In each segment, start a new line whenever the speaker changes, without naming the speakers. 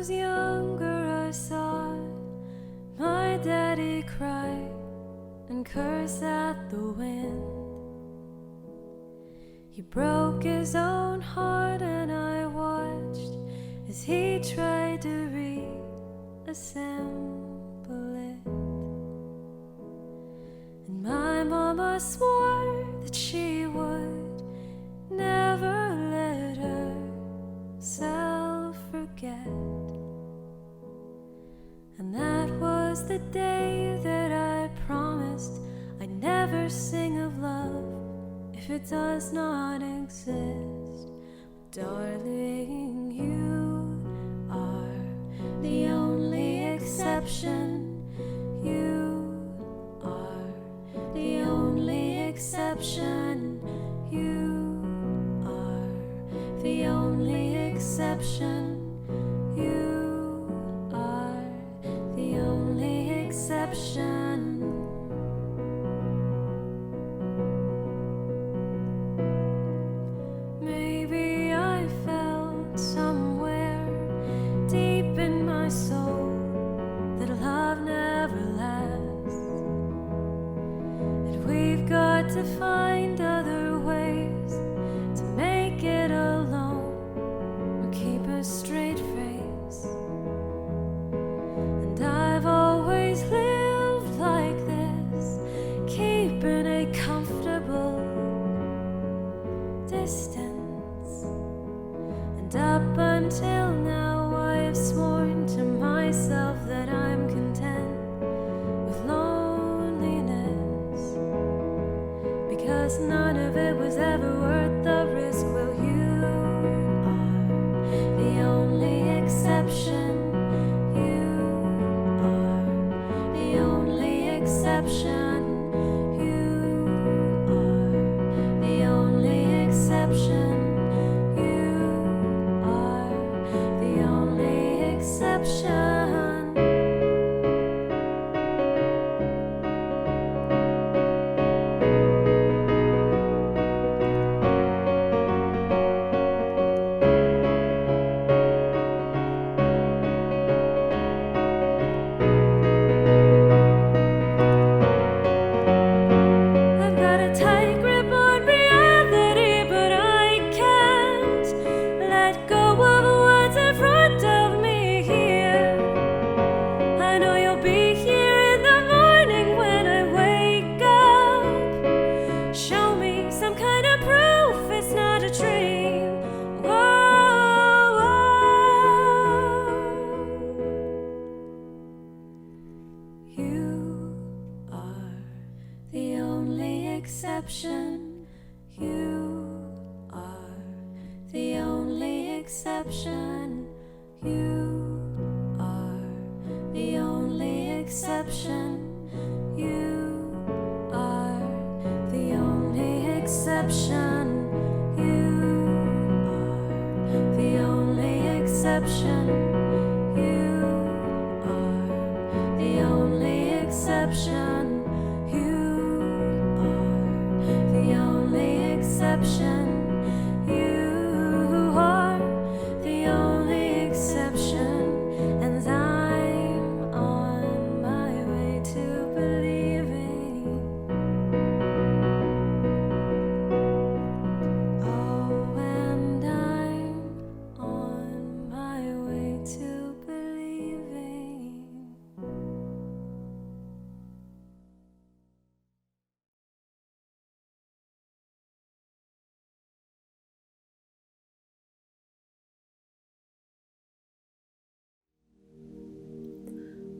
was younger, I saw my daddy cry and curse at the wind. He broke his own heart and I watched as he tried to reassemble it. And my mama swore that she would never let herself forget. And that was the day that I promised I'd never sing of love if it does not exist. Darling, you are the only exception. You are the only exception. You are the only exception. You are the only exception. Maybe I felt somewhere deep in my soul that love never lasts, and we've got to find other ways to make it alone or keep a straight face. And I've always lived like this, keeping a comfortable distance. And up until now I've sworn to myself that I'm content with loneliness, because none of it was ever worth the risk. Well, you are the only exception. You are the only exception. You are the only exception. You are the only exception. I've got a tight grip on reality, but I can't let go of what's in front of me here. I know you'll be here in the morning when I wake up. Show me some kind of proof it's not a dream. Whoa, You are the only exception. You are the only exception. You are the only exception. You are the only exception. You are the only exception. You are the only exception. You are the only exception. You are the only exception. And I'm on my way to believing. Oh, and I'm on my way to believing.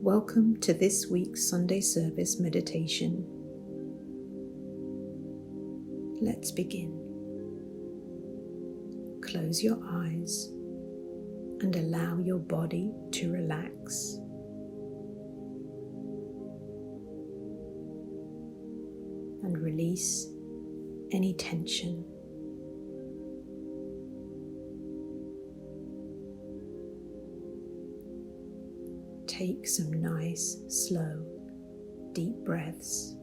Welcome to this week's Sunday service meditation. Let's begin. Close your eyes and allow your body to relax. And release any tension. Take some nice, slow, deep breaths.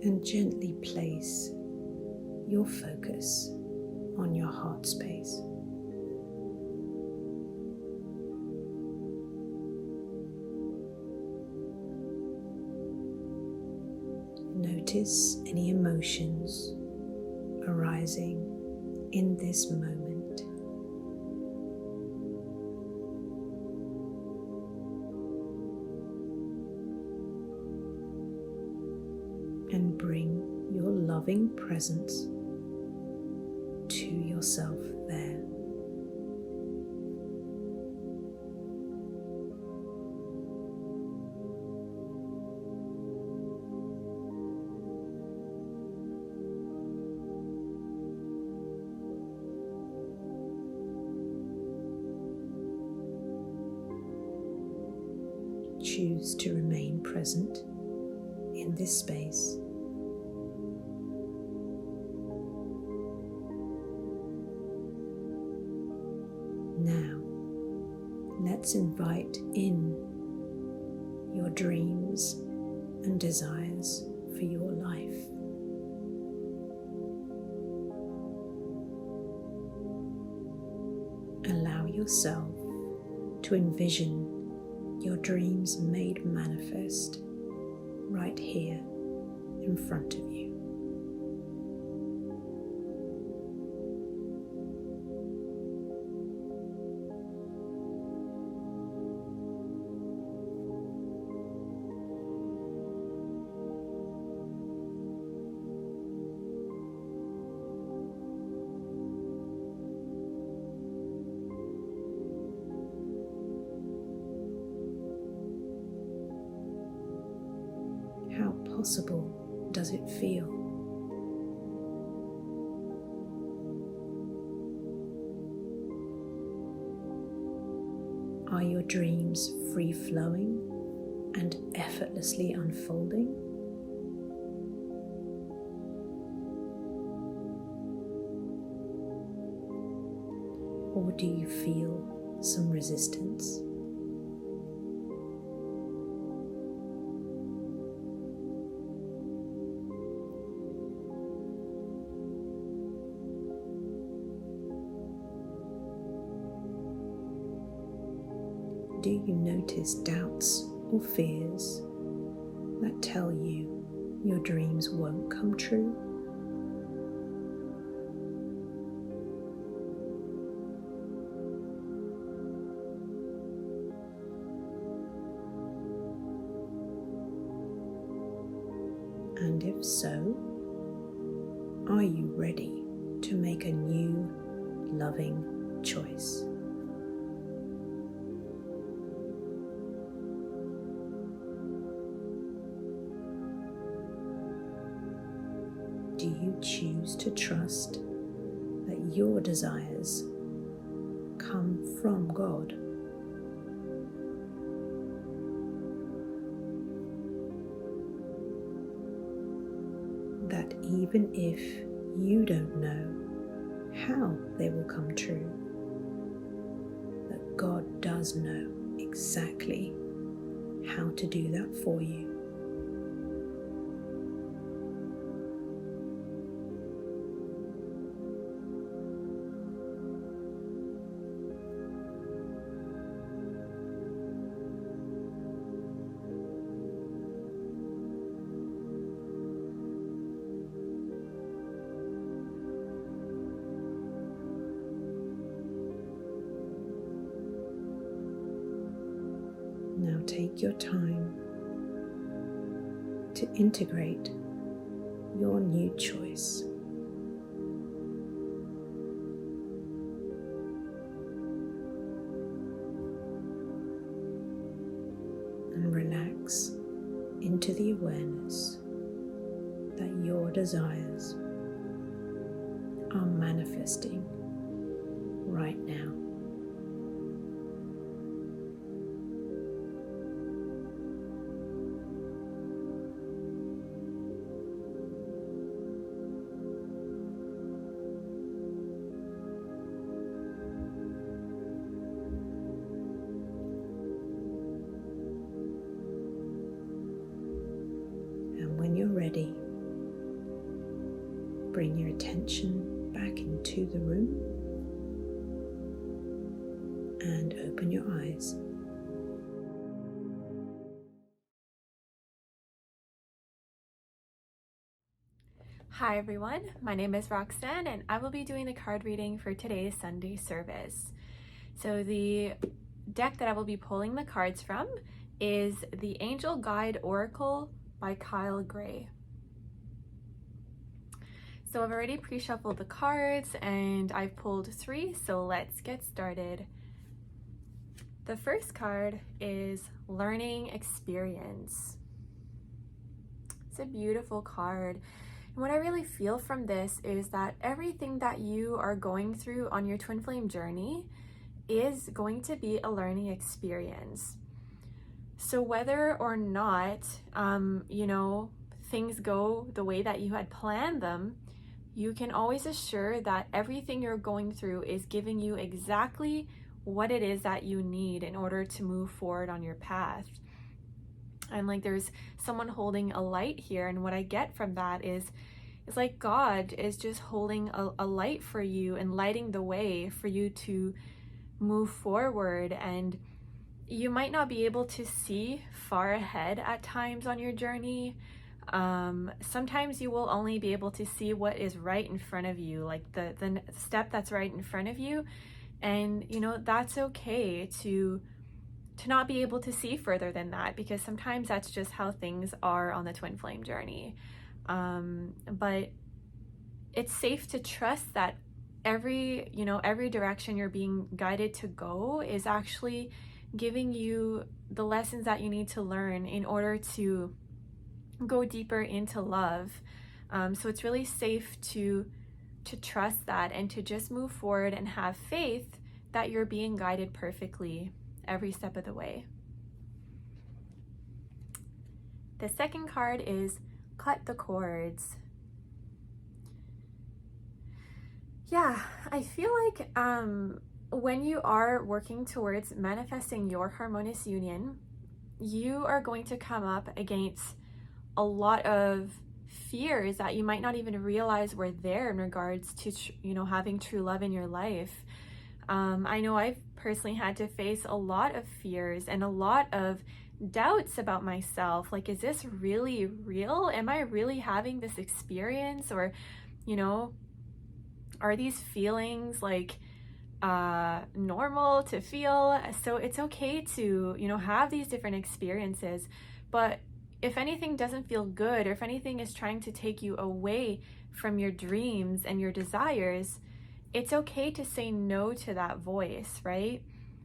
and gently place your focus on your heart space. Notice any emotions arising in this moment. And bring your loving presence to yourself there. Choose to remain present in this space. Now, let's invite in your dreams and desires for your life. Allow yourself to envision your dreams made manifest right here in front of you. How possible does it feel? Are your dreams free-flowing and effortlessly unfolding? Or do you feel some resistance? Do you notice doubts or fears that tell you your dreams won't come true? And if so, are you ready to make a new, loving choice? Do you choose to trust that your desires come from God? That even if you don't know how they will come true, that God does know exactly how to do that for you. Now take your time to integrate your new choice. And relax into the awareness that your desires are manifesting right now. When you're ready, attention back into the room and open your eyes.
Hi everyone, my name is Roxanne and I will be doing the card reading for today's Sunday service. So the deck that I will be pulling the cards from is the Angel Guide Oracle by Kyle Gray. So I've already pre-shuffled the cards and I've pulled 3, so let's get started. The first card is Learning Experience. It's a beautiful card. And what I really feel from this is that everything that you are going through on your twin flame journey is going to be a learning experience. So whether or not, things go the way that you had planned them, you can always assure that everything you're going through is giving you exactly what it is that you need in order to move forward on your path. And like there's someone holding a light here, and what I get from that is it's like God is just holding a light for you and lighting the way for you to move forward. And you might not be able to see far ahead at times on your journey. Sometimes you will only be able to see what is right in front of you, like the step that's right in front of you. And that's okay to not be able to see further than that, because sometimes that's just how things are on the twin flame journey. But it's safe to trust that every direction you're being guided to go is actually giving you the lessons that you need to learn in order to go deeper into love. So it's really safe to trust that and to just move forward and have faith that you're being guided perfectly every step of the way. The second card is Cut the Cords. Yeah, I feel like when you are working towards manifesting your harmonious union, you are going to come up against a lot of fears that you might not even realize were there in regards to having true love in your life. I know I've personally had to face a lot of fears and a lot of doubts about myself. Like, is this really real? Am I really having this experience? Or, are these feelings like normal to feel? So it's okay to, have these different experiences. But if anything doesn't feel good, or if anything is trying to take you away from your dreams and your desires, it's okay to say no to that voice, right?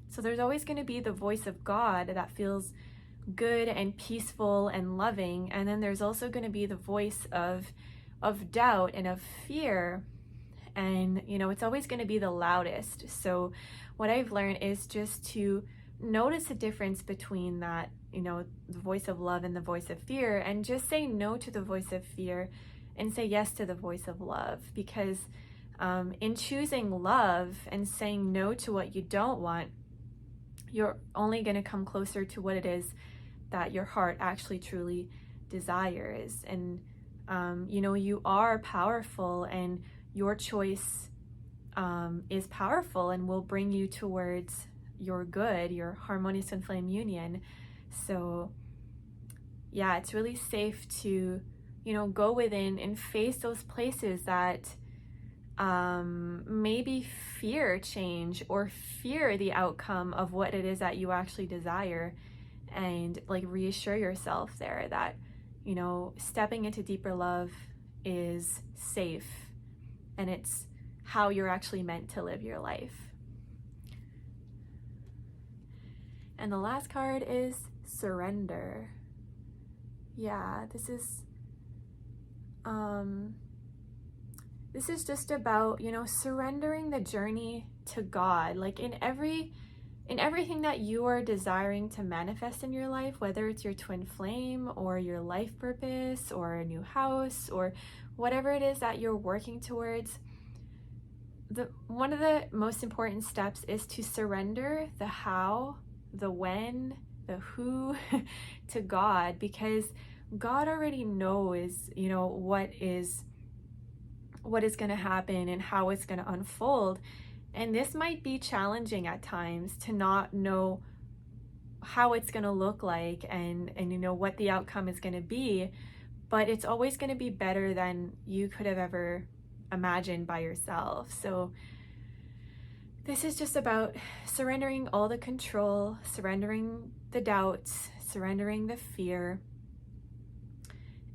So there's always going to be the voice of God that feels good and peaceful and loving, and then there's also going to be the voice of doubt and of fear, and it's always going to be the loudest. So what I've learned is just to notice the difference between that, the voice of love and the voice of fear, and just say no to the voice of fear and say yes to the voice of love. Because in choosing love and saying no to what you don't want, you're only going to come closer to what it is that your heart actually truly desires. And you are powerful, and your choice is powerful and will bring you towards your good, your harmonious twin flame union. So yeah, it's really safe to go within and face those places that maybe fear change or fear the outcome of what it is that you actually desire, and like reassure yourself there that stepping into deeper love is safe, and it's how you're actually meant to live your life. And the last card is Surrender. Yeah, this is just about, surrendering the journey to God. Like in everything that you are desiring to manifest in your life, whether it's your twin flame or your life purpose or a new house or whatever it is that you're working towards, one of the most important steps is to surrender the how, the when, the who to God, because God already knows, what is what is going to happen and how it's going to unfold. And this might be challenging at times to not know how it's going to look like and what the outcome is going to be, but it's always going to be better than you could have ever imagined by yourself. So this is just about surrendering all the control, surrendering the doubts, surrendering the fear,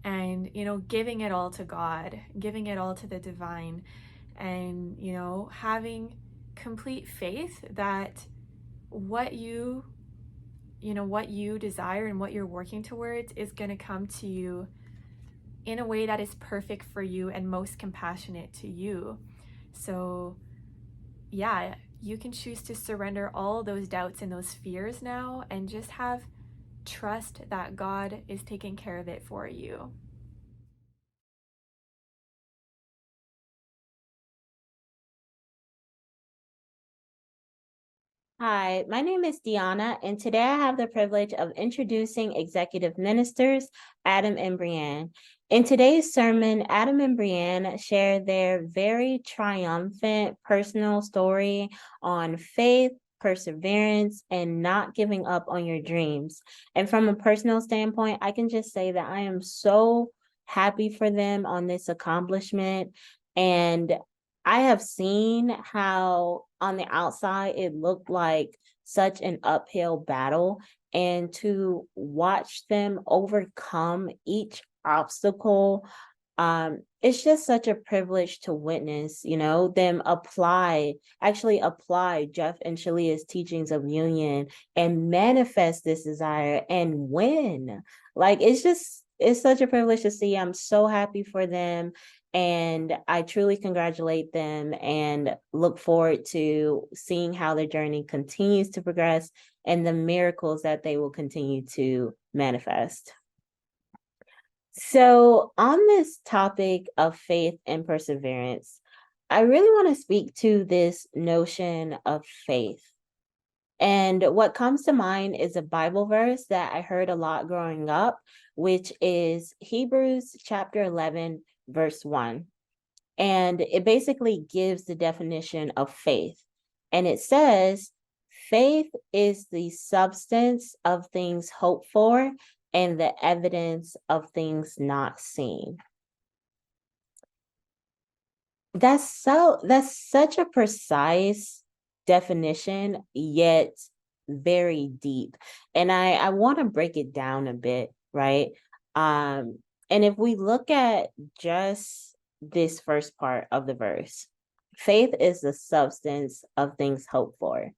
and giving it all to God, giving it all to the divine, and having complete faith that what you desire and what you're working towards is going to come to you in a way that is perfect for you and most compassionate to you. So yeah, you can choose to surrender all those doubts and those fears now and just have trust that God is taking care of it for you.
Hi, my name is Deanna, and today I have the privilege of introducing executive ministers, Adam and Breann. In today's sermon, Adam and Breann share their very triumphant personal story on faith, perseverance, and not giving up on your dreams. And from a personal standpoint, I can just say that I am so happy for them on this accomplishment. And I have seen how on the outside it looked like such an uphill battle, and to watch them overcome each obstacle, it's just such a privilege to witness, them actually apply Jeff and Shaleia's teachings of union and manifest this desire and win. Like, it's such a privilege to see. I'm so happy for them. And I truly congratulate them and look forward to seeing how their journey continues to progress and the miracles that they will continue to manifest. So, on this topic of faith and perseverance, I really want to speak to this notion of faith. And what comes to mind is a Bible verse that I heard a lot growing up, which is Hebrews chapter 11, verse 1. And it basically gives the definition of faith. And it says, faith is the substance of things hoped for and the evidence of things not seen. That's such a precise definition, yet very deep. And I want to break it down a bit, right? And if we look at just this first part of the verse, faith is the substance of things hoped for.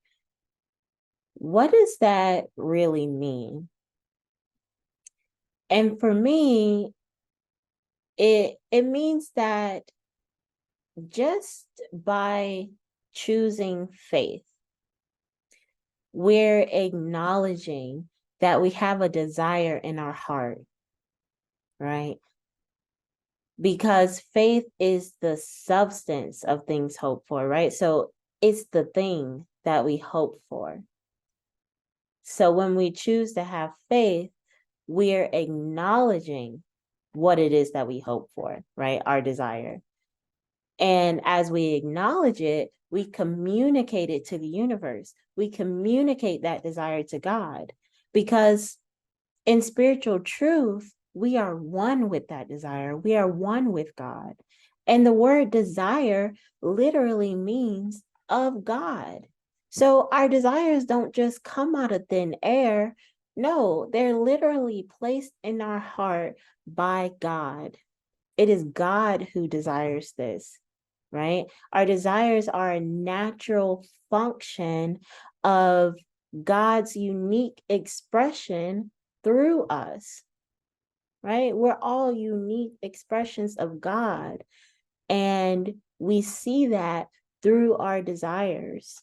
What does that really mean? And for me, it means that just by choosing faith, we're acknowledging that we have a desire in our heart, right? Because faith is the substance of things hoped for, right? So it's the thing that we hope for. So when we choose to have faith, we're acknowledging what it is that we hope for, right? Our desire. And as we acknowledge it, we communicate it to the universe. We communicate that desire to God, because in spiritual truth, we are one with that desire. We are one with God. And the word desire literally means of God. So our desires don't just come out of thin air. No, they're literally placed in our heart by God. It is God who desires this, right? Our desires are a natural function of God's unique expression through us, right? We're all unique expressions of God, and we see that through our desires.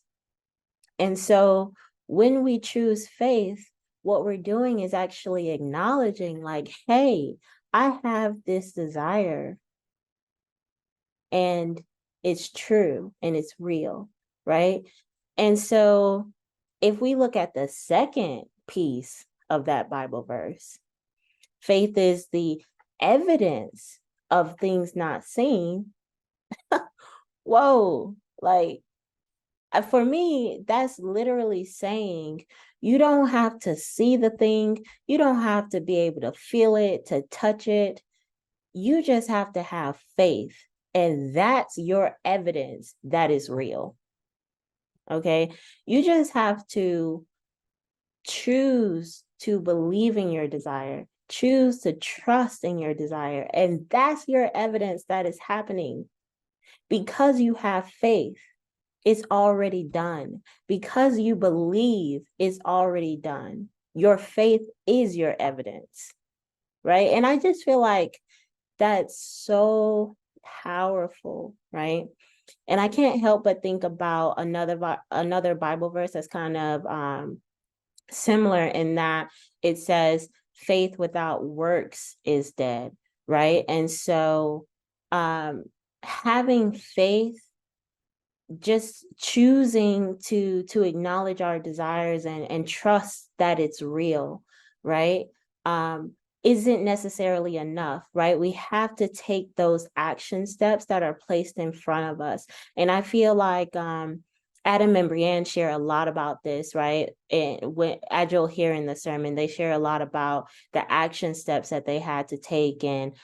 And so when we choose faith, what we're doing is actually acknowledging, like, hey, I have this desire, and it's true and it's real, right? And so if we look at the second piece of that Bible verse, faith is the evidence of things not seen. Whoa, like for me, that's literally saying you don't have to see the thing, you don't have to be able to feel it, to touch it. You just have to have faith, and that's your evidence that is real. Okay, you just have to choose to believe in your desire, choose to trust in your desire, and that's your evidence that is happening. Because you have faith, it's already done. Because you believe, it's already done. Your faith is your evidence, right? And I just feel like that's so powerful, right? And I can't help but think about another Bible verse that's kind of similar, in that it says faith without works is dead, right? And so having faith, just choosing to acknowledge our desires and trust that it's real, right? Isn't necessarily enough, right? We have to take those action steps that are placed in front of us. And I feel like Adam and Breann share a lot about this, right? And as you'll hear in the sermon, they share a lot about the action steps that they had to take. And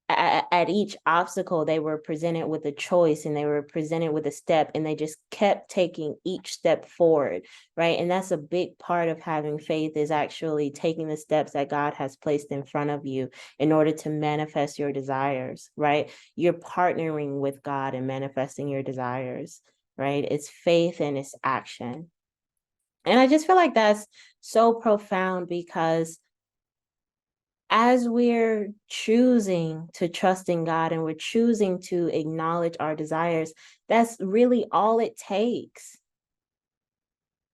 at each obstacle, they were presented with a choice, and they were presented with a step, and they just kept taking each step forward, right? And that's a big part of having faith, is actually taking the steps that God has placed in front of you in order to manifest your desires, right? You're partnering with God and manifesting your desires, right? It's faith and it's action. And I just feel like that's so profound, because as we're choosing to trust in God and we're choosing to acknowledge our desires, that's really all it takes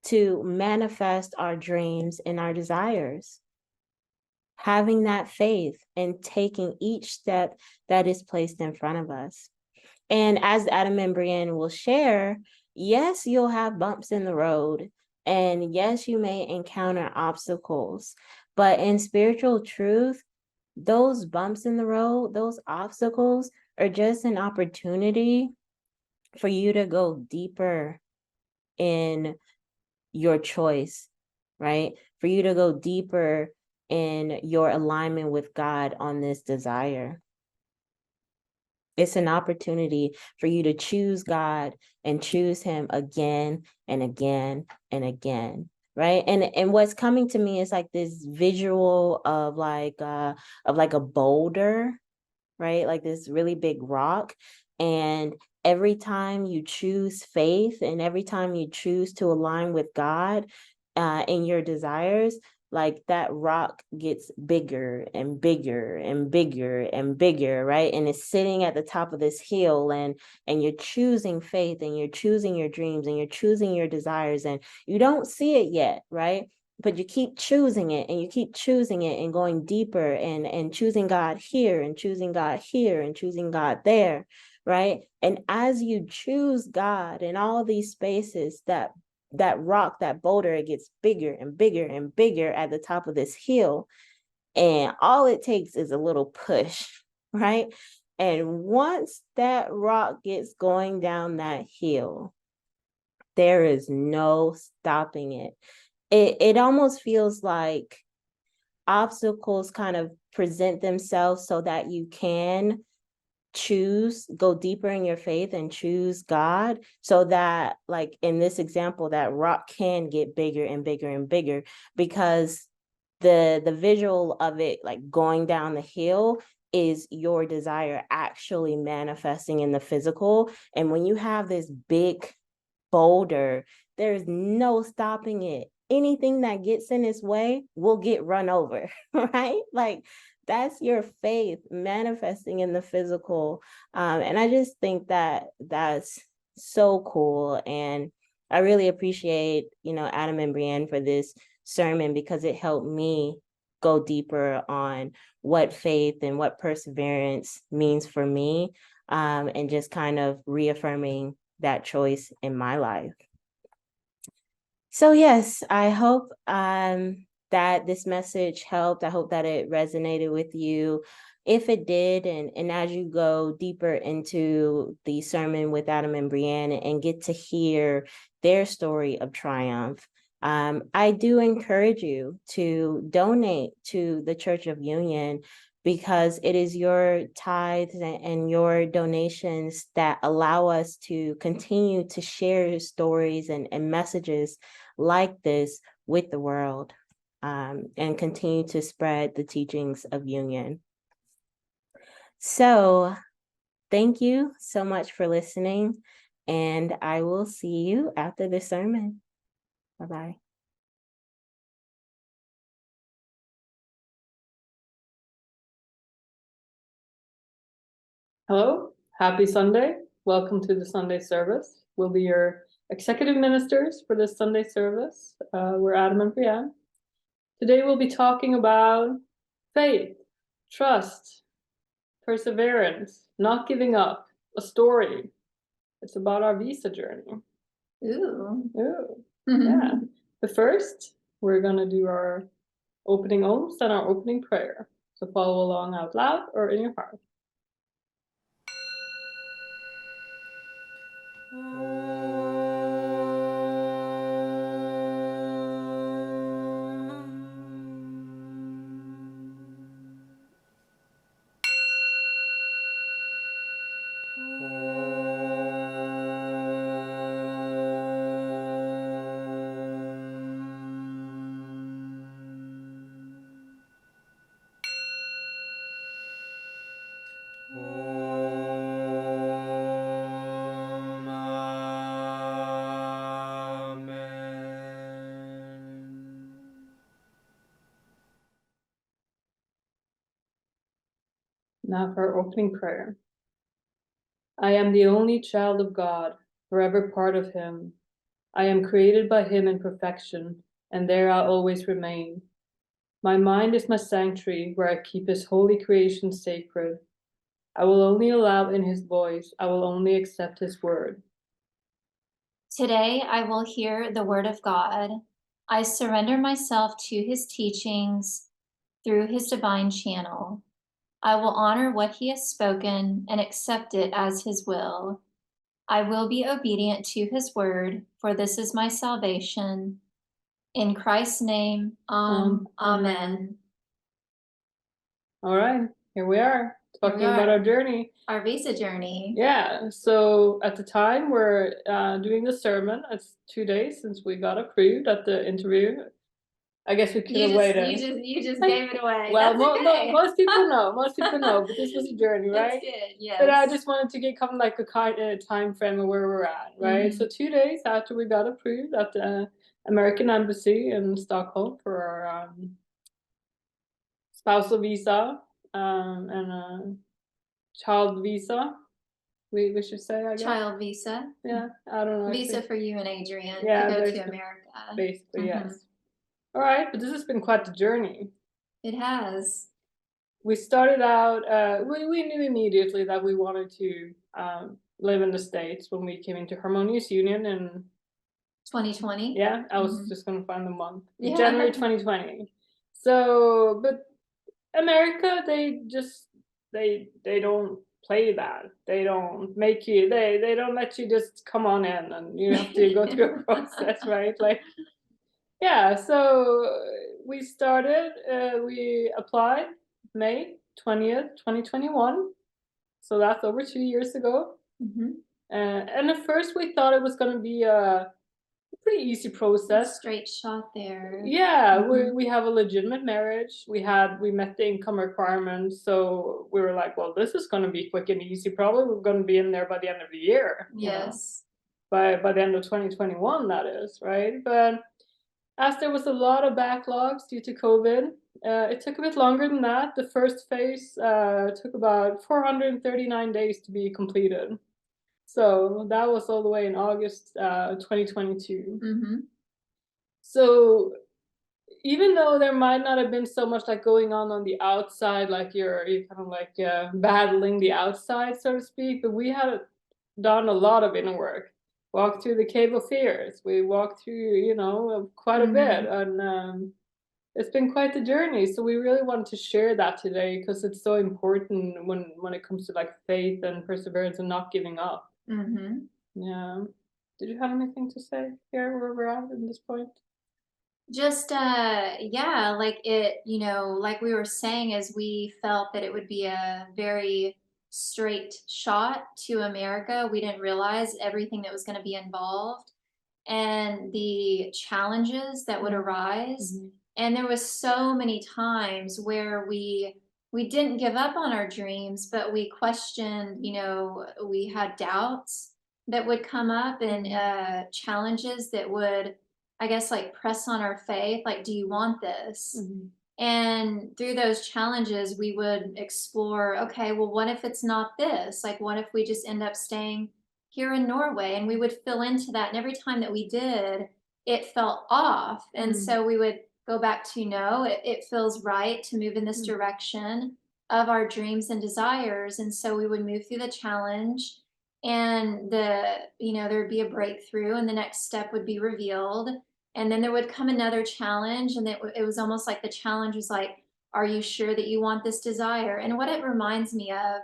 to manifest our dreams and our desires. Having that faith and taking each step that is placed in front of us. And as Adam and Breann will share, yes, you'll have bumps in the road. And yes, you may encounter obstacles. But in spiritual truth, those bumps in the road, those obstacles, are just an opportunity for you to go deeper in your choice, right? For you to go deeper in your alignment with God on this desire. It's an opportunity for you to choose God and choose Him again and again and again, right? And what's coming to me is like this visual of like a boulder, right? Like this really big rock. And every time you choose faith, and every time you choose to align with God in your desires, like that rock gets bigger and bigger and bigger and bigger, right? And it's sitting at the top of this hill, and you're choosing faith, and you're choosing your dreams, and you're choosing your desires, and you don't see it yet, right? But you keep choosing it, and you keep choosing it, and going deeper, and choosing God here, and choosing God here, and choosing God there, right? And as you choose God in all these spaces, that rock, that boulder, it gets bigger and bigger and bigger at the top of this hill. And all it takes is a little push, right? And once that rock gets going down that hill, there is no stopping it. It almost feels like obstacles kind of present themselves so that you can go deeper in your faith and choose God, so that, like in this example, that rock can get bigger and bigger and bigger, because the visual of it, like going down the hill, is your desire actually manifesting in the physical. And when you have this big boulder, there's no stopping it. Anything that gets in its way will get run over, right? Like that's your faith manifesting in the physical. And I just think that that's so cool. And I really appreciate, Adam and Breann for this sermon, because it helped me go deeper on what faith and what perseverance means for me, and just kind of reaffirming that choice in my life. So yes, I hope that this message helped. I hope that it resonated with you. if it did, and as you go deeper into the sermon with Adam and Breann and get to hear their story of triumph, I do encourage you to donate to the Church of Union, because it is your tithes and your donations that allow us to continue to share stories and messages like this with the world, and continue to spread the teachings of union. So thank you so much for listening, and I will see you after the sermon. Bye-bye.
Hello, happy Sunday. Welcome to the Sunday service. We'll be your executive ministers for this Sunday service. We're Adam and Breann. Today we'll be talking about faith, trust, perseverance, not giving up, a story. It's about our visa journey.
Ooh.
Yeah. But first, we're going to do our opening ohms and our opening prayer. So follow along out loud or in your heart. Now for our opening prayer. I am the only child of God, forever part of him. I am created by him in perfection, and there I'll always remain. My mind is my sanctuary, where I keep his holy creation sacred. I will only allow in his voice, I will only accept his word.
Today I will hear the word of God. I surrender myself to his teachings through his divine channel. I will honor what he has spoken and accept it as his will. I will be obedient to his word, for this is my salvation. In Christ's name, amen.
All right, here we are, talking about our journey.
Our visa journey.
Yeah, so at the time we're doing the sermon. It's 2 days since we got approved at the interview. I guess we could have waited.
You just gave it away.
Well,
That's okay.
most people know. Most people know, but this was a journey, right?
That's good, yes.
But I just wanted to get kind of like a kind of time frame of where we're at, right? So 2 days after we got approved at the American Embassy in Stockholm for our spousal visa and child visa, we should say, I guess.
Child visa.
Yeah, I don't know.
Visa for you and Adrian
Yeah,
to go
basically-
to America.
Basically, yes. All right, but this has been quite the journey.
It has.
We started out, we knew immediately that we wanted to live in the States when we came into Harmonious Union in
2020.
Yeah, I was just gonna find the month.
Yeah.
January 2020. So, but America, they don't play that. They don't make you. They don't let you just come on in, and you have to go through a process, right? Like, yeah. So we started. We applied May 20th, 2021. So that's over 2 years ago. And at first we thought it was going to be a pretty easy process.
Straight shot there.
Yeah, we have a legitimate marriage. We met the income requirements, so we were like, well, this is going to be quick and easy. Probably we're going to be in there by the end of the year.
Yes.
By the end of 2021, that is, right? But as there was a lot of backlogs due to COVID, it took a bit longer than that. The first phase took about 439 days to be completed. So that was all the way in August 2022. So even though there might not have been so much like going on the outside, like you're kind of like battling the outside, so to speak, but we had done a lot of inner work. Walked through the cave of fears. We walked through, quite a bit, and it's been quite the journey. So we really wanted to share that today because it's so important when it comes to like faith and perseverance and not giving up.
Mm-hmm.
Yeah. Did you have anything to say here where we're at this point?
Just yeah, like it, like we were saying, as we felt that it would be a very straight shot to America. We didn't realize everything that was going to be involved and the challenges that would arise.
Mm-hmm.
And there was so many times where we didn't give up on our dreams, but we questioned, we had doubts that would come up, and challenges that would, I guess, like press on our faith, like, do you want this?
Mm-hmm.
And through those challenges, we would explore, okay, well, what if it's not this? Like, what if we just end up staying here in Norway? And we would fill into that. And every time that we did, it felt off. And so we would go back to, no, it feels right to move in this direction of our dreams and desires. And so we would move through the challenge, and there'd be a breakthrough, and the next step would be revealed. And then there would come another challenge, and it was almost like the challenge was like, are you sure that you want this desire? And what it reminds me of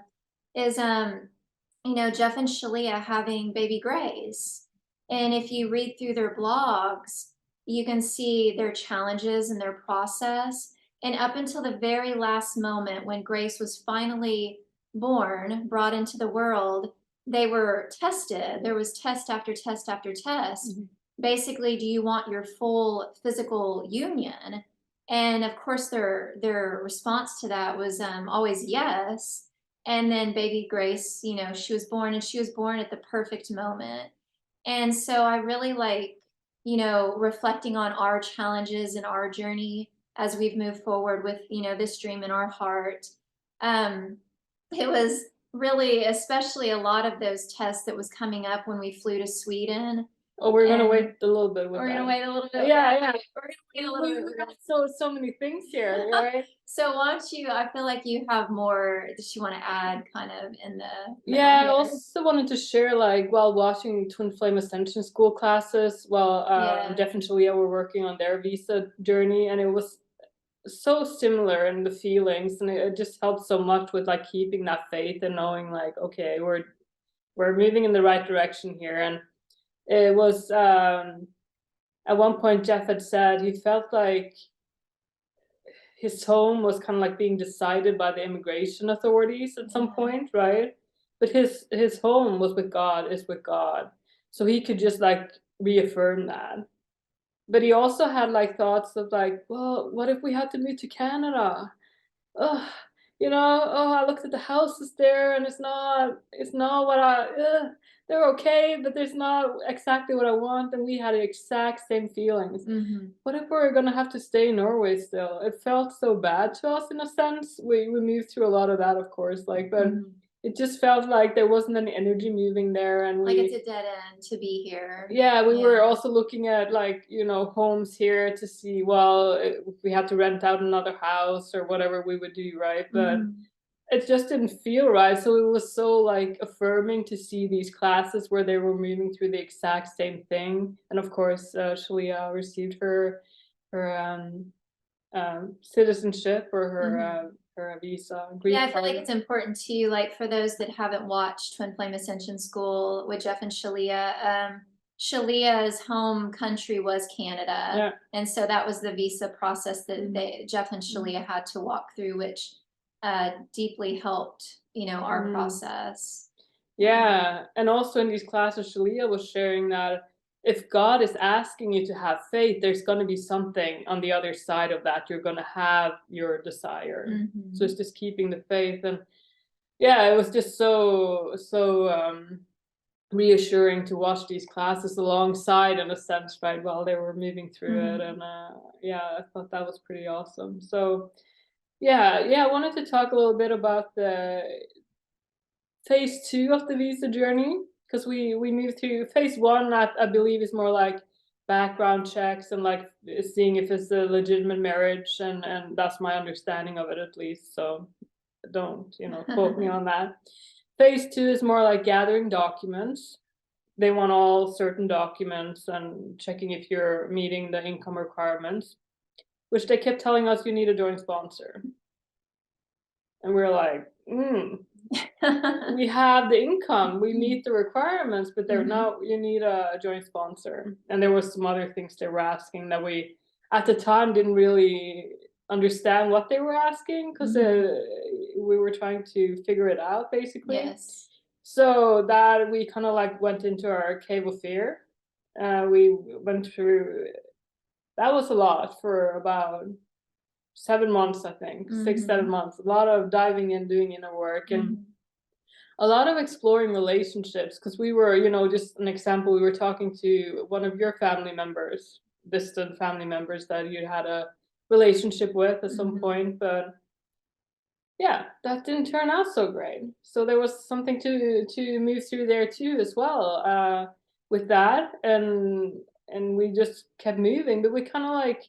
is Jeff and Shaleia having baby Grace. And if you read through their blogs, you can see their challenges and their process. And up until the very last moment when Grace was finally born, brought into the world, they were tested. There was test after test after test.
Mm-hmm.
Basically, do you want your full physical union? And of course, their response to that was always yes. And then baby Grace, she was born, and she was born at the perfect moment. And so I really like, reflecting on our challenges and our journey as we've moved forward with, this dream in our heart. It was really, especially a lot of those tests that was coming up when we flew to Sweden.
Oh, we're gonna wait a little bit with
We're
that.
gonna wait a little bit.
Yeah.
We're gonna wait a little bit.
We've got so many things here, right?
So why don't you? I feel like you have more that you want to add, kind of in the.
Yeah, I also wanted to share, like, while watching Twin Flame Ascension school classes, while Jeff and Shaleia were working on their visa journey, and it was so similar in the feelings, and it just helped so much with like keeping that faith and knowing like, okay, we're moving in the right direction here. And it was at one point Jeff had said he felt like his home was kind of like being decided by the immigration authorities at some point, right? But his home was with God, is with God, so he could just like reaffirm that. But he also had like thoughts of like, well, what if we had to move to Canada? Oh, I looked at the houses there, and it's not what they're okay, but there's not exactly what I want. And we had the exact same feelings.
Mm-hmm.
What if we're gonna have to stay in Norway still? It felt so bad to us in a sense. We moved through a lot of that, of course, like, but it just felt like there wasn't any energy moving there, and
like it's a dead end to be here.
Yeah, we were also looking at like, homes here to see, well, if we had to rent out another house or whatever we would do, right? But it just didn't feel right. So it was so like affirming to see these classes where they were moving through the exact same thing. And of course, Shaleia received her citizenship, or her visa.
I feel like it's important too, like for those that haven't watched Twin Flame Ascension School with Jeff and Shaleia, Shaleia's home country was Canada. And so that was the visa process that Jeff and Shaleia had to walk through, which deeply helped, our process.
Yeah. And also in these classes, Shaleia was sharing that if God is asking you to have faith, there's going to be something on the other side of that. You're going to have your desire. So it's just keeping the faith. And yeah, it was just so reassuring to watch these classes alongside, in a sense, right, while they were moving through it. And I thought that was pretty awesome. So I wanted to talk a little bit about the phase 2 of the visa journey, because we moved through phase 1. I believe is more like background checks and like seeing if it's a legitimate marriage, and that's my understanding of it, at least. So don't quote me on that. Phase 2 is more like gathering documents. They want all certain documents and checking if you're meeting the income requirements. which they kept telling us you need a joint sponsor. And we were like, we have the income, we meet the requirements, but they're no, you need a joint sponsor. And there was some other things they were asking that we at the time didn't really understand what they were asking, because we were trying to figure it out basically.
Yes.
So that we kind of like went into our cave of fear. We went through, that was a lot for about 7 months, I think, 6-7 months. A lot of diving in, doing inner work, and a lot of exploring relationships, because we were, you know, just an example, we were talking to one of your family members, distant family members that you had a relationship with at some point, but yeah, that didn't turn out so great. So there was something to move through there too as well, with that, and we just kept moving, but we kind of like,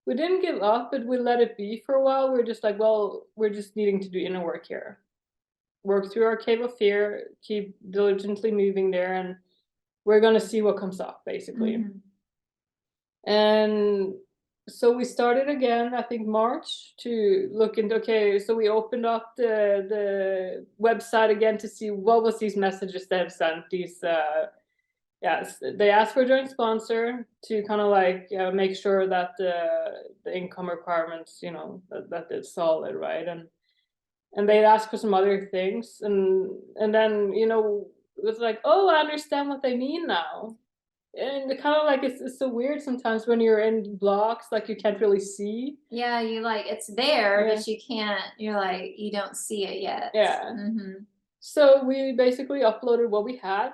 we didn't give up, but we let it be for a while. We were just like, well, we're just needing to do inner work here, work through our cave of fear, keep diligently moving there, and we're gonna see what comes up basically. And so we started again, I think March, to look into, okay, so we opened up the website again to see what was these messages they have sent, these yes, they asked for a joint sponsor to kind of like make sure that the income requirements, you know, that it's solid, right? And they'd ask for some other things, and then, you know, it was like, oh, I understand what they mean now. And kind of like, it's so weird sometimes when you're in blocks, like you can't really see.
Yeah, you like, it's there,
Yeah.
but you can't, you're like, you don't see it yet.
Yeah. So we basically uploaded what we had.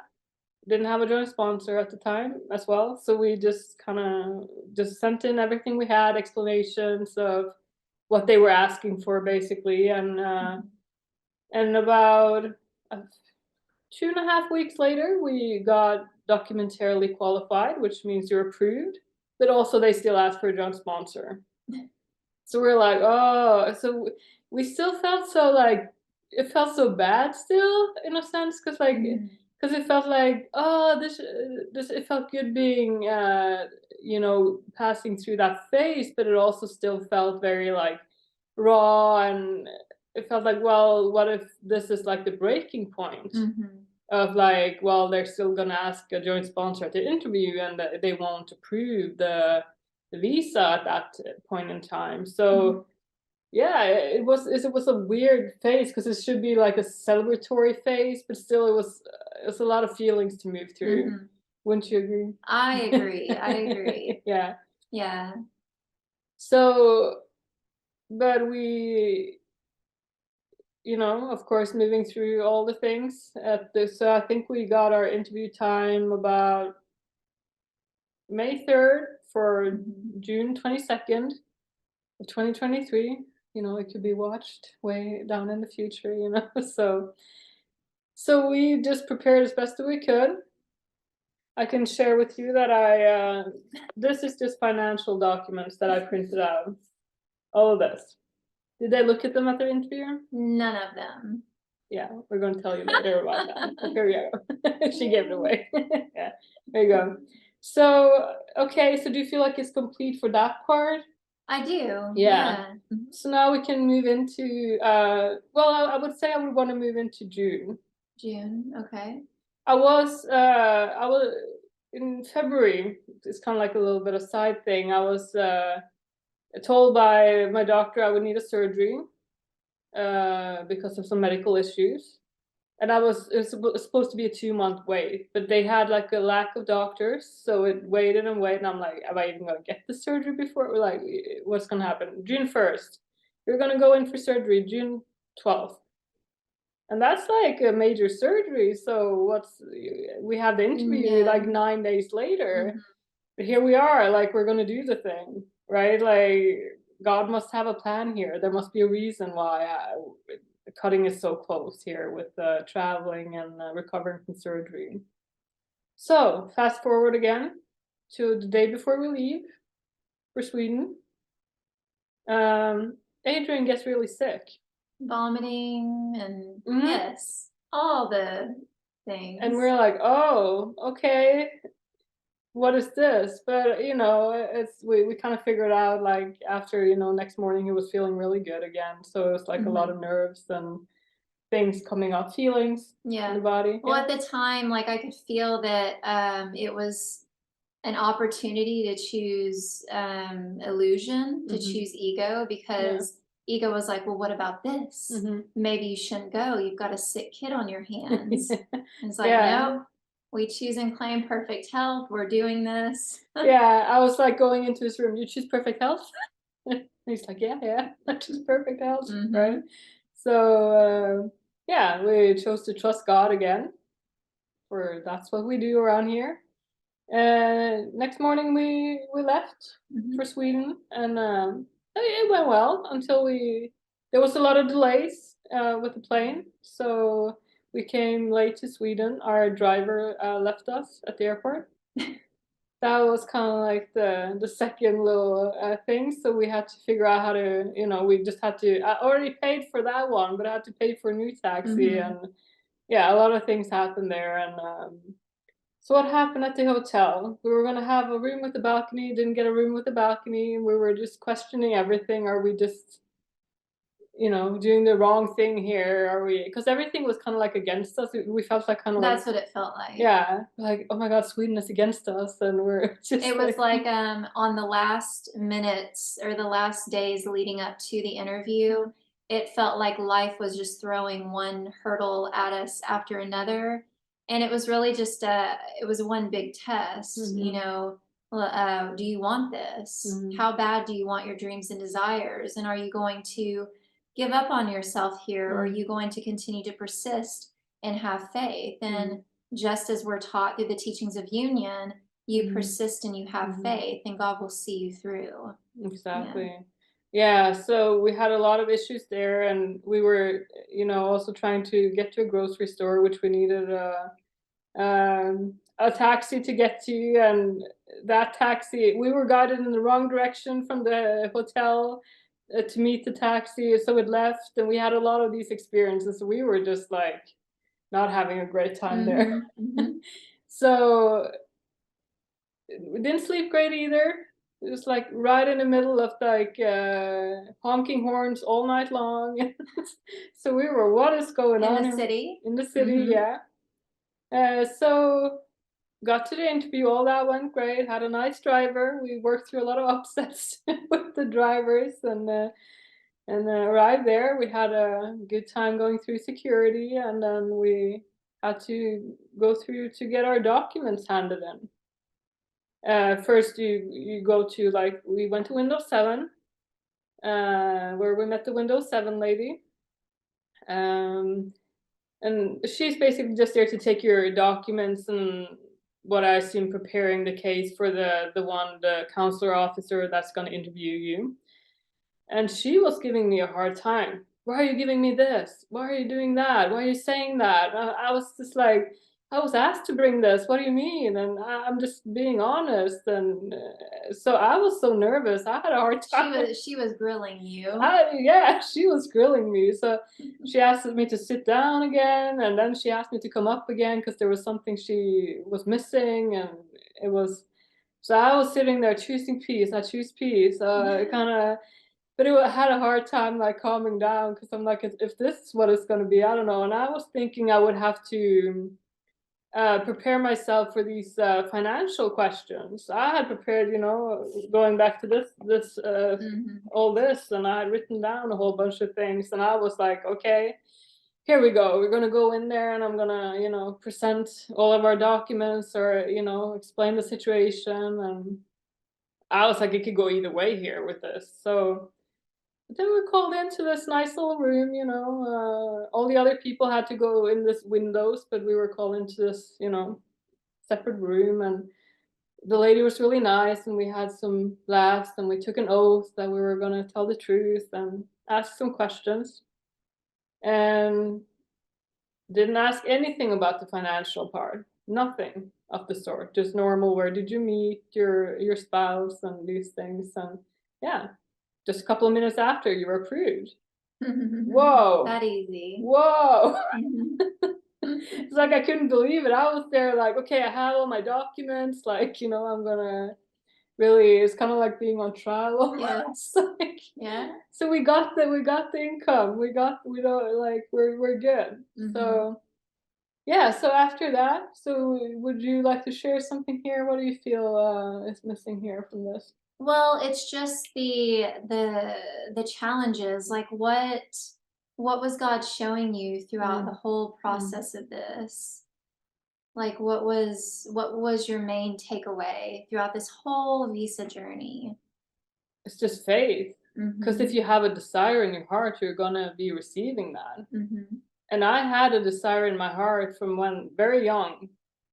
Didn't have a joint sponsor at the time as well, so we just kind of just sent in everything we had, explanations of what they were asking for basically, and about 2.5 weeks later, we got documentarily qualified, which means you're approved, but also they still ask for a joint sponsor. So we're like, oh, so we still felt so like, it felt so bad still in a sense, because like, because it felt like, oh, this it felt good being you know, passing through that phase, but it also still felt very like raw, and it felt like, well, what if this is like the breaking point of like, well, they're still gonna ask a joint sponsor at the interview, and they won't approve the visa at that point in time. So yeah, it was a weird phase, because it should be like a celebratory phase, but still it was a lot of feelings to move through. Wouldn't you agree?
I agree. I agree.
Yeah.
Yeah.
So, but we, you know, of course, moving through all the things at this, so I think we got our interview time about May 3rd for June 22nd of 2023. You know, it could be watched way down in the future, you know. So we just prepared as best as we could. I can share with you that I this is just financial documents that I printed out. All of this. Did they look at them at the interview?
None of them.
Yeah, we're going to tell you later about that. Here we go. She gave it away. Yeah, there you go. So, okay, so do you feel like it's complete for that part?
I do.
Yeah. So now we can move into, well, I would say I would want to move into June.
June, okay.
I was in February, it's kind of like a little bit of side thing. I was told by my doctor I would need a surgery because of some medical issues. And it was supposed to be a 2-month wait, but they had like a lack of doctors, so it waited and waited. And I'm like, am I even gonna get the surgery before? We're like, what's gonna happen? June 1st, you're gonna go in for surgery. June 12th, and that's like a major surgery. So we have the interview like 9 days later, but here we are, like we're gonna do the thing, right? Like God must have a plan here. There must be a reason why cutting is so close here with traveling and recovering from surgery. So fast forward again to the day before we leave for Sweden. Adrian gets really sick.
Vomiting and yes, all the things.
And we're like, oh, okay. what is this? But it's we kind of figured out like after next morning he was feeling really good again. So it was like a lot of nerves and things coming up, feelings in the
Yeah.
body.
Well,
Yeah.
at the time, like I could feel that it was an opportunity to choose illusion, to choose ego, because ego was like, well, what about this? Maybe you shouldn't go. You've got a sick kid on your hands. And it's like,
Yeah.
nope, we choose and claim perfect health. We're doing this.
Yeah, I was like going into his room. You choose perfect health? And he's like, yeah, I choose perfect health, right? So yeah, we chose to trust God again. For that's what we do around here. Next morning we left for Sweden, and it went well until there was a lot of delays with the plane, so we came late to Sweden. Our driver left us at the airport. That was kind of like the second little thing. So we had to figure out how to, we just had to. I already paid for that one, but I had to pay for a new taxi, and yeah, a lot of things happened there. And so what happened at the hotel? We were gonna have a room with a balcony, didn't get a room with a balcony, and we were just questioning everything. Are we just doing the wrong thing here? Are we? Because everything was kind of like against us. We felt like kind of like,
That's what it felt like.
yeah, like, oh my God, Sweden is against us, and we're just.
It was like on the last minutes or the last days leading up to the interview, it felt like life was just throwing one hurdle at us after another. And it was really just it was one big test, do you want this? How bad do you want your dreams and desires? And are you going to give up on yourself here? Or are you going to continue to persist and have faith? And just as we're taught through the teachings of union, you persist and you have faith, and God will see you through.
Exactly. Yeah, so we had a lot of issues there, and we were, also trying to get to a grocery store, which we needed a taxi to get to, and that taxi, we were guided in the wrong direction from the hotel to meet the taxi, so it left, and we had a lot of these experiences. So we were just like not having a great time there. So we didn't sleep great either. It was like right in the middle of like honking horns all night long. So we were, what is going on
In the city?
In the city, yeah. So got to the interview, all that went great. Had a nice driver. We worked through a lot of upsets with the drivers, and arrived there. We had a good time going through security, and then we had to go through to get our documents handed in. First you go to, like, we went to Windows 7, where we met the Windows 7 lady. And she's basically just there to take your documents and what I assume preparing the case for the counselor officer that's going to interview you. And she was giving me a hard time. Why are you giving me this? Why are you doing that? Why are you saying that? I was just like, I was asked to bring this. What do you mean? And I'm just being honest. And so I was so nervous. I had a hard time.
She was grilling you.
Yeah, she was grilling me. So she asked me to sit down again, and then she asked me to come up again because there was something she was missing, and it was. So I was sitting there choosing peace. I choose peace. Kind of. But I had a hard time like calming down because I'm like, if this is what it's going to be, I don't know. And I was thinking I would have to prepare myself for these financial questions. I had prepared, going back to this all this, and I had written down a whole bunch of things, and I was like, okay, here we go. We're gonna go in there, and I'm gonna, present all of our documents, or explain the situation. And I was like, it could go either way here with this. So. But then we were called into this nice little room, all the other people had to go in this windows, but we were called into this, separate room, and the lady was really nice, and we had some laughs, and we took an oath that we were going to tell the truth and ask some questions, and didn't ask anything about the financial part, nothing of the sort, just normal, where did you meet your spouse and these things, and yeah. Just a couple of minutes after, you were approved. Whoa.
That easy.
Whoa. It's like I couldn't believe it. I was there like, okay, I have all my documents, like, I'm gonna really, it's kind of like being on trial.
Yes.
Like,
Yeah.
so we got the income. We don't like we're good.
Mhm.
So yeah, so after that, so would you like to share something here? What do you feel is missing here from this?
Well, it's just the challenges. Like what was God showing you throughout the whole process of this? Like what was your main takeaway throughout this whole visa journey?
It's just faith. Because if
Mhm.
you have a desire in your heart, you're gonna be receiving that.
Mhm.
And I had a desire in my heart from when very young.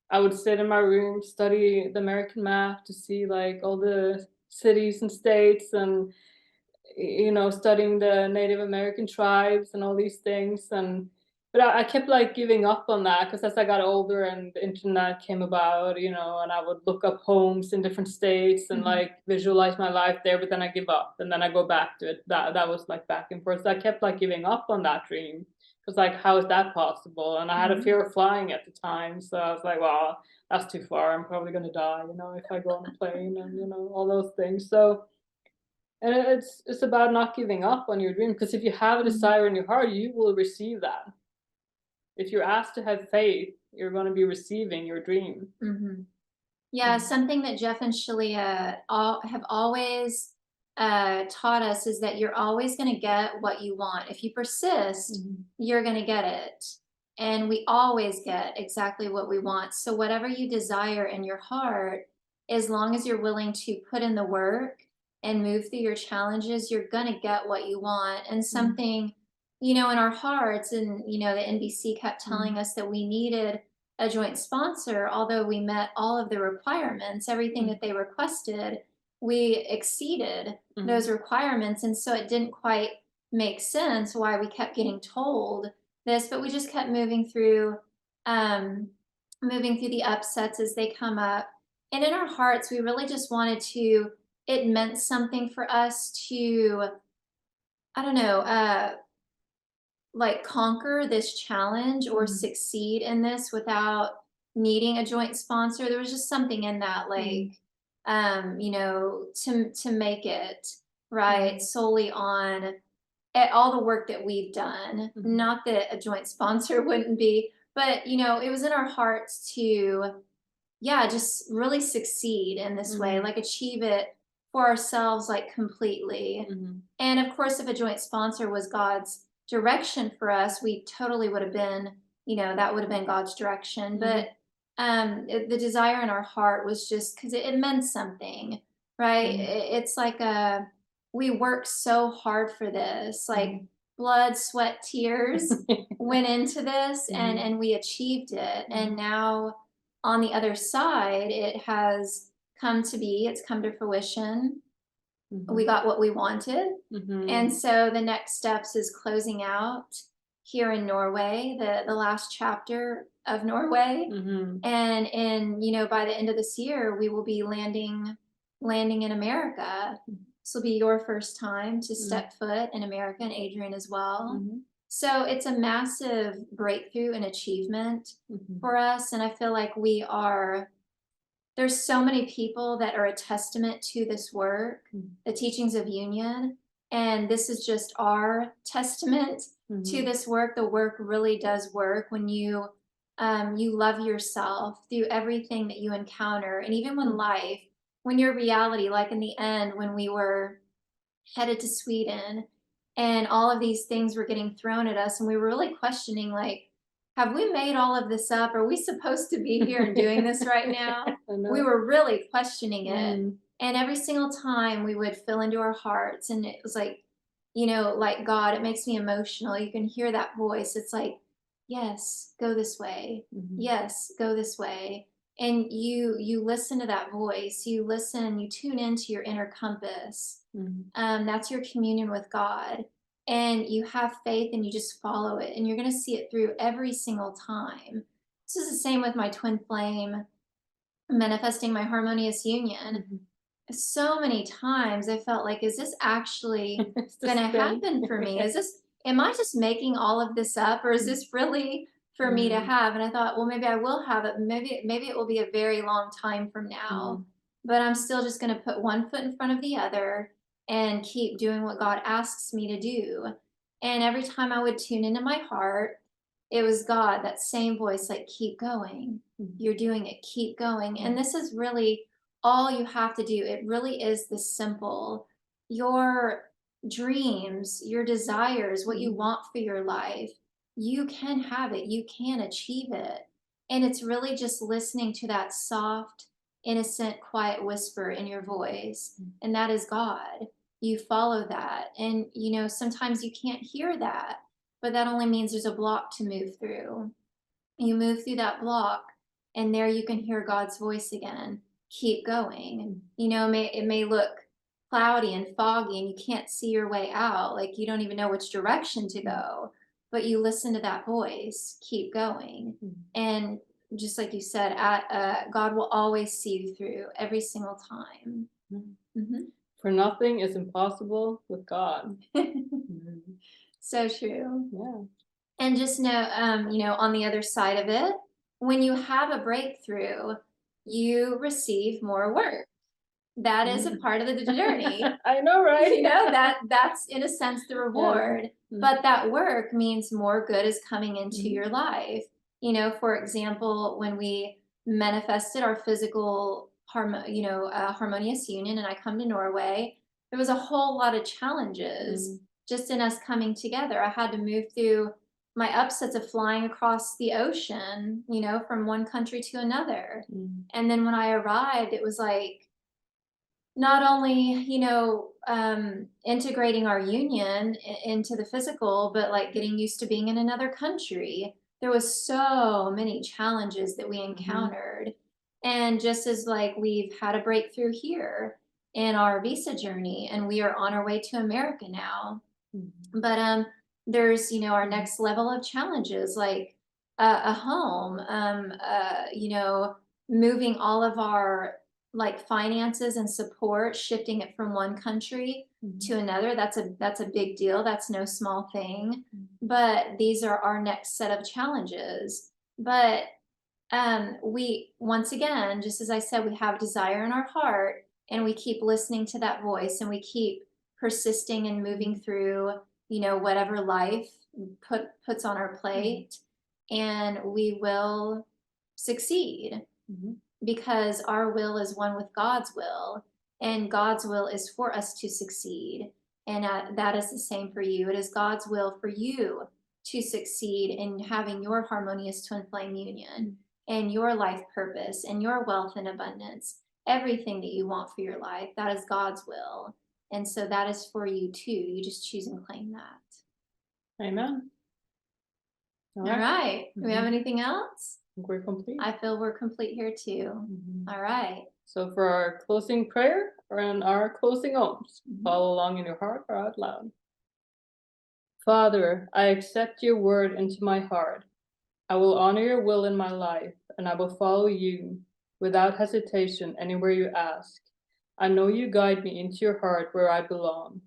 I would sit in my room, study the American map to see like all the cities and states and studying the Native American tribes and all these things. And but I kept like giving up on that because as I got older and the internet came about, and I would look up homes in different states and
Mhm.
like visualize my life there, but then I give up and then I go back to it. That was like back and forth. So I kept like giving up on that dream. Because like, how is that possible? And I had a fear of flying at the time, so I was like, well, that's too far. I'm probably gonna die, if I go on a plane and all those things. So and it's about not giving up on your dream, because if you have a
Mhm.
desire in your heart, you will receive that. If you're asked to have faith, you're going to be receiving your dream.
Mhm. Yeah, something that Jeff and Shaleia have always taught us is that you're always going to get what you want. If you persist, you're going to get it. And we always get exactly what we want. So, whatever you desire in your heart, as long as you're willing to put in the work and move through your challenges, you're going to get what you want. And something, in our hearts, and, the NBC kept telling us that we needed a joint sponsor, although we met all of the requirements, everything that they requested, we exceeded those requirements. And so it didn't quite make sense why we kept getting told this, but we just kept um, moving through the upsets as they come up. And in our hearts, we really just wanted it meant something for us to, I don't know, like conquer this challenge or succeed in this without needing a joint sponsor. There was just something in that, like, to make it right solely on all the work that we've done. Not that a joint sponsor wouldn't be, but it was in our hearts to, yeah, just really succeed in this way, like achieve it for ourselves, like completely. And of course, if a joint sponsor was God's direction for us, we totally would have been, that would have been God's direction. But the desire in our heart was just because it meant something, right? It's like we worked so hard for this, like blood, sweat, tears went into this, and we achieved it. And now on the other side, it has come to be, it's come to fruition. We got what we wanted. And so the next steps is closing out here in Norway, the last chapter of Norway. And by the end of this year, we will be landing in America. This will be your first time to step foot in America, and Adrian as well. So it's a massive breakthrough and achievement for us. And I feel like there's so many people that are a testament to this work, the teachings of union. And this is just our testament to this work. The work really does work when you love yourself through everything that you encounter. And even when your reality, like in the end, when we were headed to Sweden and all of these things were getting thrown at us, and we were really questioning, like, have we made all of this up? Are we supposed to be here and doing this right now? We were really questioning it. And every single time we would fill into our hearts, and it was like, like God, it makes me emotional. You can hear that voice. It's like, yes, go this way. Yes, go this way. And you listen to that voice. You listen, you tune into your inner compass. That's your communion with God. And you have faith and you just follow it, and you're going to see it through every single time. This is the same with my twin flame manifesting my harmonious union. So many times I felt like, is this actually going to happen for me? Am I just making all of this up, or is this really for me to have. And I thought, well, maybe I will have it. Maybe it will be a very long time from now. But I'm still just going to put one foot in front of the other and keep doing what God asks me to do. And every time I would tune into my heart, it was God, that same voice, like, keep going. You're doing it. Keep going. And this is really all you have to do. It really is this simple. Your dreams, your desires, what you want for your life, you can have it. You can achieve it. And it's really just listening to that soft, innocent, quiet whisper in your voice. And that is God. You follow that. And, sometimes you can't hear that, but that only means there's a block to move through. You move through that block, and there you can hear God's voice again. Keep going. It may look cloudy and foggy and you can't see your way out. Like, you don't even know which direction to go, but you listen to that voice. Keep going. And just like you said, God will always see you through every single time.
For nothing is impossible with God.
So true.
Yeah.
And just know, on the other side of it, when you have a breakthrough, you receive more work. That is a part of the journey.
I know, right?
That's in a sense the reward. But that work means more good is coming into your life. For example, when we manifested our physical harmonious union, and I come to Norway, there was a whole lot of challenges just in us coming together. I had to move through my upsets of flying across the ocean, from one country to another. And then when I arrived, it was like, not only, integrating our union into the physical, but like getting used to being in another country. There was so many challenges that we encountered. And just as like we've had a breakthrough here in our visa journey, and we are on our way to America now. But there's, our next level of challenges, like a home, moving all of our like finances and support, shifting it from one country to another. That's a big deal. That's no small thing. But these are our next set of challenges. But we, once again, just as I said, we have desire in our heart, and we keep listening to that voice, and we keep persisting and moving through, whatever life puts on our plate, and we will succeed. Because our will is one with God's will, and God's will is for us to succeed. And that is the same for you. It is God's will for you to succeed in having your harmonious twin flame union, and your life purpose, and your wealth and abundance, everything that you want for your life. That is God's will. And so that is for you too. You just choose and claim that.
Amen.
All right. Do we have anything else?
We're complete.
I feel we're complete here too. All right.
So for our closing prayer and our closing ohms, follow along in your heart or out loud. Father, I accept your word into my heart. I will honor your will in my life, and I will follow you without hesitation anywhere you ask. I know you guide me into your heart where I belong.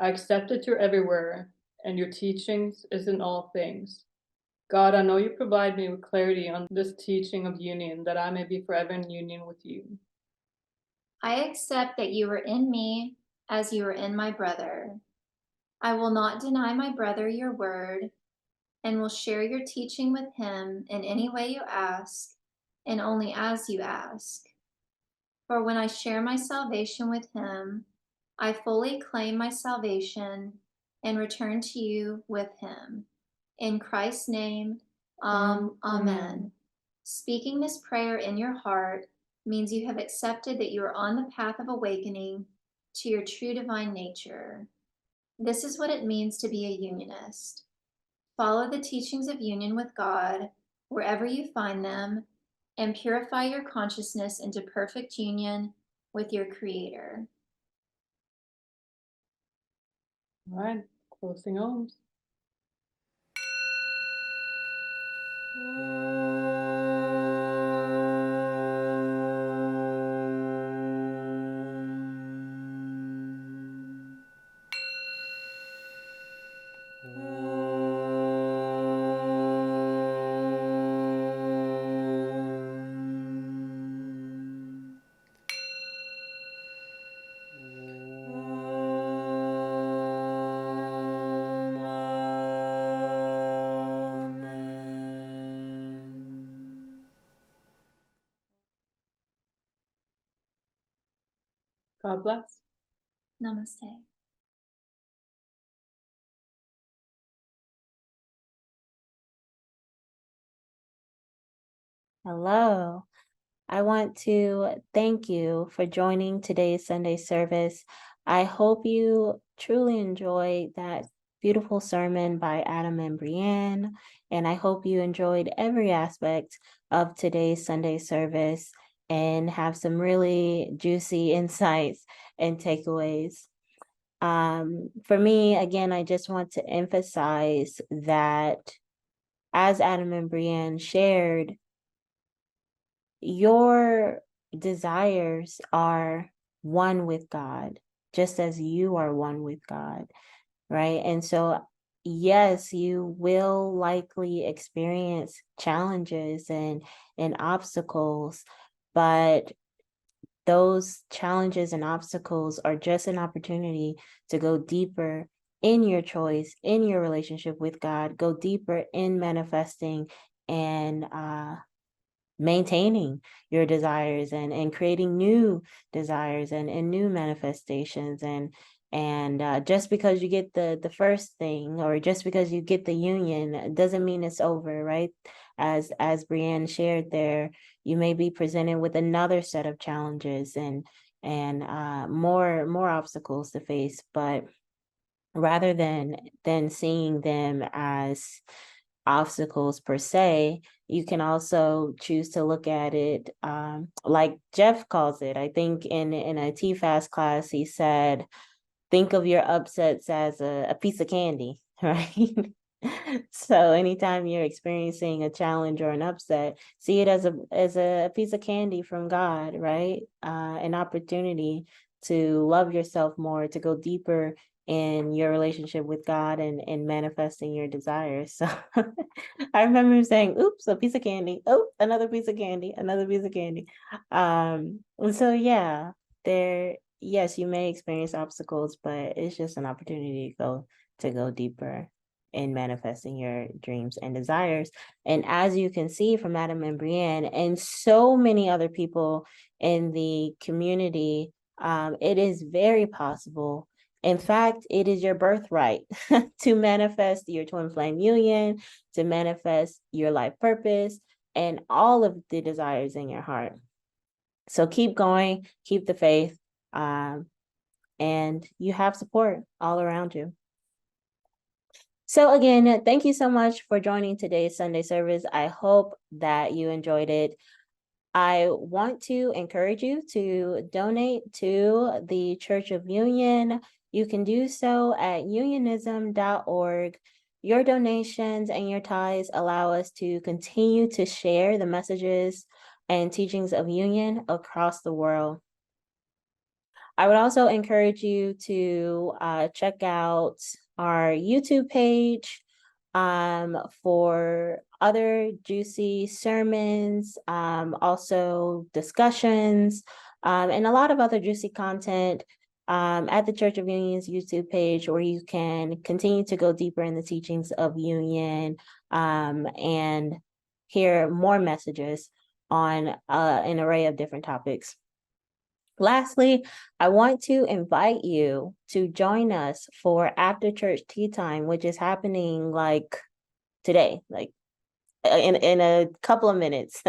I accept that you're everywhere, and your teachings is in all things. God, I know you provide me with clarity on this teaching of union, that I may be forever in union with you.
I accept that you are in me as you are in my brother. I will not deny my brother your word, and will share your teaching with him in any way you ask, and only as you ask. For when I share my salvation with him, I fully claim my salvation and return to you with him. In Christ's name, Amen. Speaking this prayer in your heart means you have accepted that you are on the path of awakening to your true divine nature. This is what it means to be a unionist. Follow the teachings of union with God wherever you find them, and purify your consciousness into perfect union with your Creator.
All right, closing ohms. God bless.
Namaste.
Hello. I want to thank you for joining today's Sunday service. I hope you truly enjoyed that beautiful sermon by Adam and Breann, and I hope you enjoyed every aspect of today's Sunday service and have some really juicy insights and takeaways. For me, again, I just want to emphasize that as Adam and Breann shared, your desires are one with God, just as you are one with God, right? And so, yes, you will likely experience challenges and obstacles, but those challenges and obstacles are just an opportunity to go deeper in your choice, in your relationship with God, go deeper in manifesting and maintaining your desires and creating new desires and new manifestations and just because you get the first thing or just because you get the union doesn't mean it's over, right? As Breann shared there, you may be presented with another set of challenges and more obstacles to face, but rather than seeing them as obstacles per se, you can also choose to look at it like Jeff calls it. I think in a TFAS class, he said, think of your upsets as a piece of candy, right? So anytime you're experiencing a challenge or an upset, see it as a piece of candy from God, right? An opportunity to love yourself more, to go deeper in your relationship with God and manifesting your desires. So I remember him saying, oops, a piece of candy. Oh, another piece of candy, another piece of candy. And so yeah, yes, you may experience obstacles, but it's just an opportunity to go deeper in manifesting your dreams and desires. And as you can see from Adam and Breann and so many other people in the community, it is very possible. In fact, it is your birthright to manifest your twin flame union, to manifest your life purpose, and all of the desires in your heart. So keep going, keep the faith, and you have support all around you. So again, thank you so much for joining today's Sunday service. I hope that you enjoyed it. I want to encourage you to donate to the Church of Union. You can do so at unionism.org. Your donations and your tithes allow us to continue to share the messages and teachings of union across the world. I would also encourage you to check out our YouTube page for other juicy sermons, also discussions, and a lot of other juicy content at the Church of Union's YouTube page, where you can continue to go deeper in the teachings of union and hear more messages on an array of different topics. Lastly, I want to invite you to join us for after church tea time, which is happening like today, like in a couple of minutes.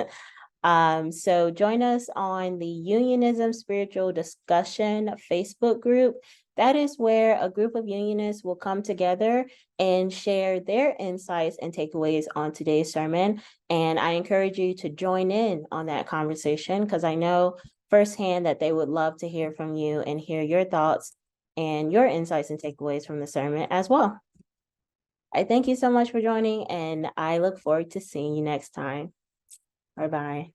So join us on the Unionism Spiritual Discussion Facebook group. That is where a group of unionists will come together and share their insights and takeaways on today's sermon. And I encourage you to join in on that conversation, because I know firsthand that they would love to hear from you and hear your thoughts and your insights and takeaways from the sermon as well. I thank you so much for joining, and I look forward to seeing you next time. Bye-bye.